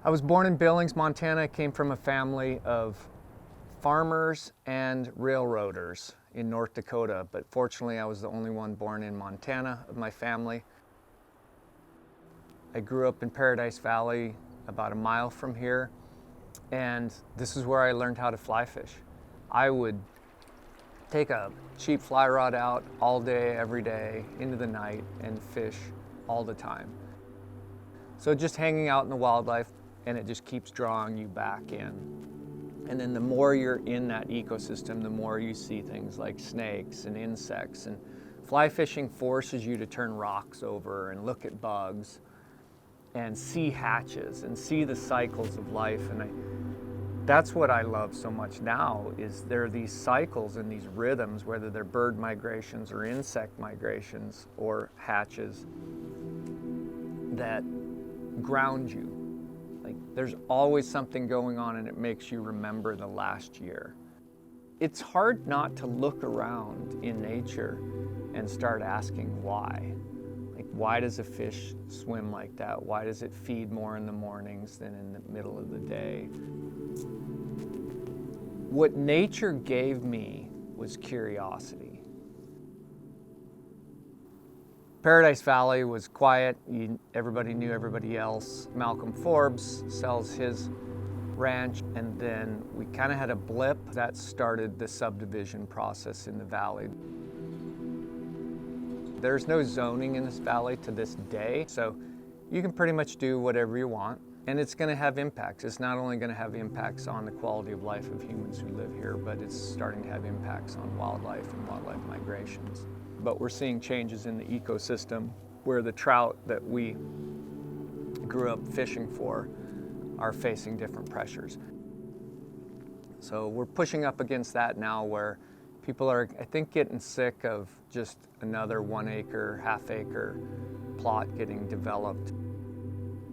I was born in Billings, Montana. I came from a family of farmers and railroaders in North Dakota, but fortunately I was the only one born in Montana of my family. I grew up in Paradise Valley, about a mile from here, and this is where I learned how to fly fish. I would take a cheap fly rod out all day, every day, into the night, and fish all the time. So just hanging out in the wildlife, and it just keeps drawing you back in. And then the more you're in that ecosystem, the more you see things like snakes and insects. And fly fishing forces you to turn rocks over and look at bugs and see hatches and see the cycles of life. And that's what I love so much now, is there are these cycles and these rhythms, whether they're bird migrations or insect migrations or hatches, that ground you. Like, there's always something going on, and it makes you remember the last year. It's hard not to look around in nature and start asking why. Like, why does a fish swim like that? Why does it feed more in the mornings than in the middle of the day? What nature gave me was curiosity. Paradise Valley was quiet. Everybody knew everybody else. Malcolm Forbes sells his ranch, and then we kind of had a blip that started the subdivision process in the valley. There's no zoning in this valley to this day, so you can pretty much do whatever you want, and it's going to have impacts. It's not only going to have impacts on the quality of life of humans who live here, but it's starting to have impacts on wildlife and wildlife migrations. But we're seeing changes in the ecosystem where the trout that we grew up fishing for are facing different pressures. So we're pushing up against that now, where people are, I think, getting sick of just another 1 acre, half acre plot getting developed.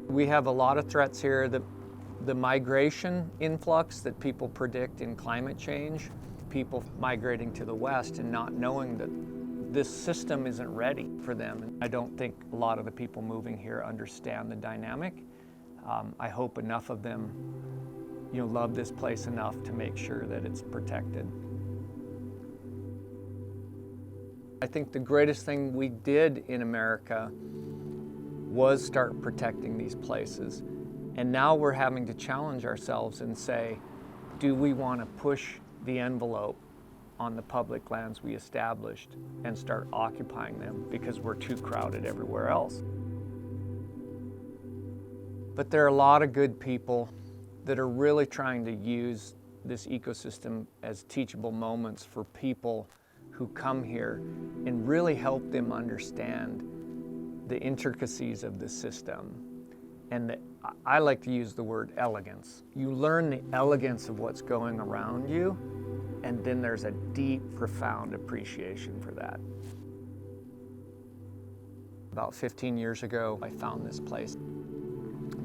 We have a lot of threats here. The migration influx that people predict in climate change, people migrating to the west and not knowing that this system isn't ready for them. And I don't think a lot of the people moving here understand the dynamic. I hope enough of them, love this place enough to make sure that it's protected. I think the greatest thing we did in America was start protecting these places. And now we're having to challenge ourselves and say, do we want to push the envelope on the public lands we established and start occupying them because we're too crowded everywhere else? But there are a lot of good people that are really trying to use this ecosystem as teachable moments for people who come here and really help them understand the intricacies of the system. And I like to use the word elegance. You learn the elegance of what's going around you, and then there's a deep, profound appreciation for that. About 15 years ago, I found this place,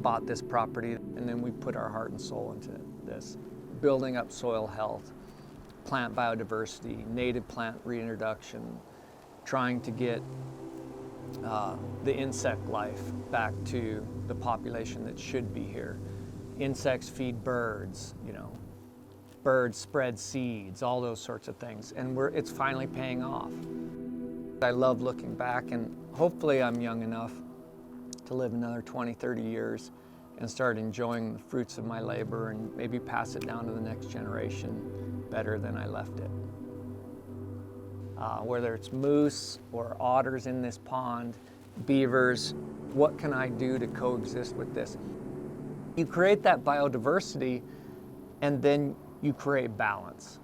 bought this property, and then we put our heart and soul into this, building up soil health, plant biodiversity, native plant reintroduction, trying to get the insect life back to the population that should be here. Insects feed birds, birds spread seeds, all those sorts of things, and it's finally paying off. I love looking back, and hopefully I'm young enough to live another 20, 30 years and start enjoying the fruits of my labor and maybe pass it down to the next generation better than I left it. Whether it's moose or otters in this pond, beavers, what can I do to coexist with this? You create that biodiversity, and then you create balance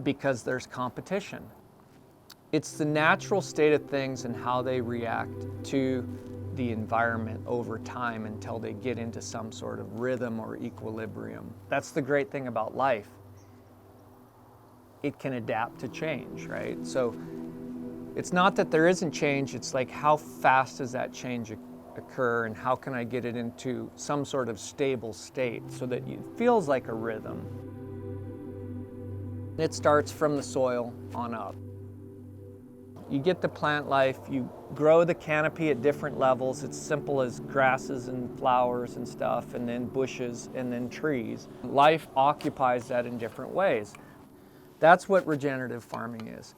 because there's competition. It's the natural state of things and how they react to the environment over time until they get into some sort of rhythm or equilibrium. That's the great thing about life. It can adapt to change, right? So it's not that there isn't change, it's like, how fast does that change occur, and how can I get it into some sort of stable state so that it feels like a rhythm? It starts from the soil on up. You get the plant life, you grow the canopy at different levels. It's simple as grasses and flowers and stuff, and then bushes and then trees. Life occupies that in different ways. That's what regenerative farming is.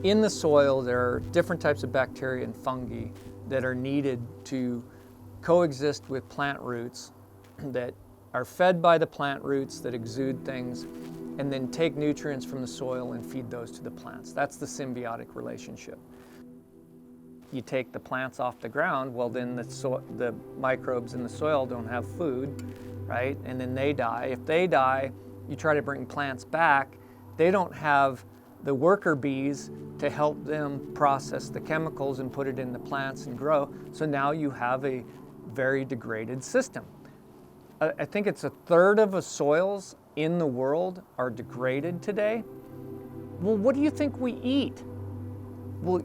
In the soil, there are different types of bacteria and fungi that are needed to coexist with plant roots that are fed by the plant roots that exude things and then take nutrients from the soil and feed those to the plants. That's the symbiotic relationship. You take the plants off the ground, well then the microbes in the soil don't have food, right? And then they die. If they die, you try to bring plants back, they don't have the worker bees to help them process the chemicals and put it in the plants and grow. So now you have a very degraded system. I think it's 1/3 of the soils in the world are degraded today. Well, what do you think we eat? Well,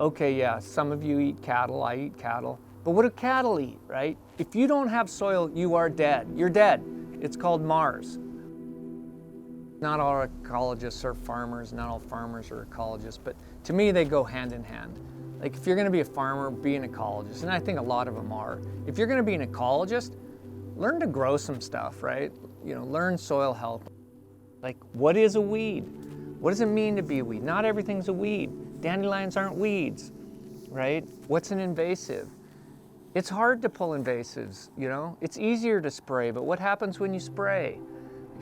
okay, yeah, some of you eat cattle, I eat cattle, but what do cattle eat, right? If you don't have soil, you are dead. You're dead. It's called Mars. Not all ecologists are farmers, not all farmers are ecologists, but to me they go hand in hand. Like if you're gonna be a farmer, be an ecologist, and I think a lot of them are. If you're gonna be an ecologist, learn to grow some stuff, right? You know, learn soil health. Like, what is a weed? What does it mean to be a weed? Not everything's a weed. Dandelions aren't weeds, right? What's an invasive? It's hard to pull invasives, you know? It's easier to spray, but what happens when you spray?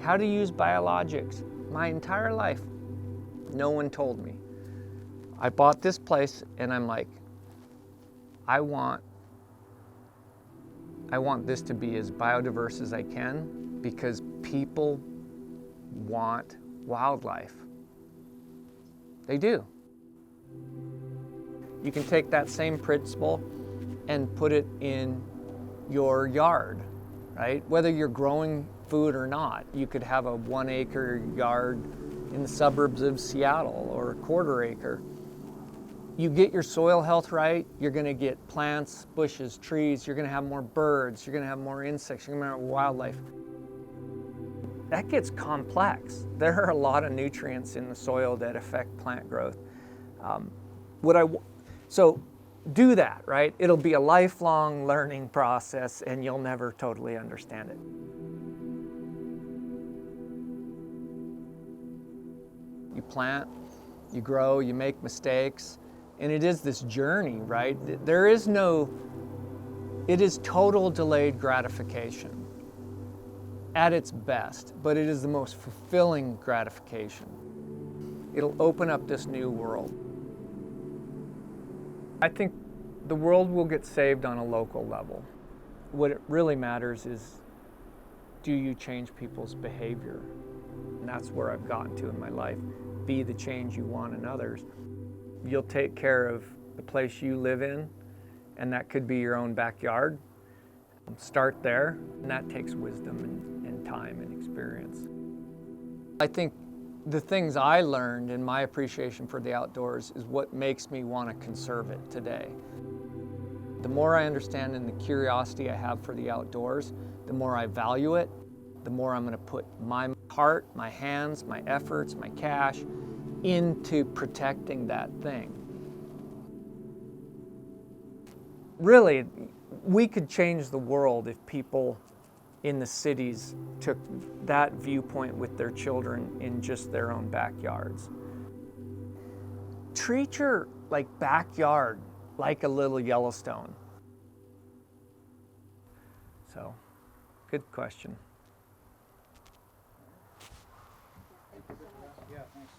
How to use biologics? My entire life, no one told me. I bought this place and I'm like, I want this to be as biodiverse as I can because people want wildlife. They do. You can take that same principle and put it in your yard, right? Whether you're growing food or not. You could have a 1-acre yard in the suburbs of Seattle or a 1/4 acre. You get your soil health right, you're gonna get plants, bushes, trees, you're gonna have more birds, you're gonna have more insects, you're gonna have more wildlife. That gets complex. There are a lot of nutrients in the soil that affect plant growth. So do that, right? It'll be a lifelong learning process and you'll never totally understand it. You plant, you grow, you make mistakes, and it is this journey, right? It is total delayed gratification at its best, but it is the most fulfilling gratification. It'll open up this new world. I think the world will get saved on a local level. What it really matters is, do you change people's behavior? And that's where I've gotten to in my life. Be the change you want in others. You'll take care of the place you live in, and that could be your own backyard. Start there, and that takes wisdom and time and experience. I think the things I learned in my appreciation for the outdoors is what makes me want to conserve it today. The more I understand and the curiosity I have for the outdoors, the more I value it, the more I'm going to put my heart, my hands, my efforts, my cash into protecting that thing. Really, we could change the world if people in the cities took that viewpoint with their children in just their own backyards. Treat your backyard like a little Yellowstone. So, good question. Yeah, thanks.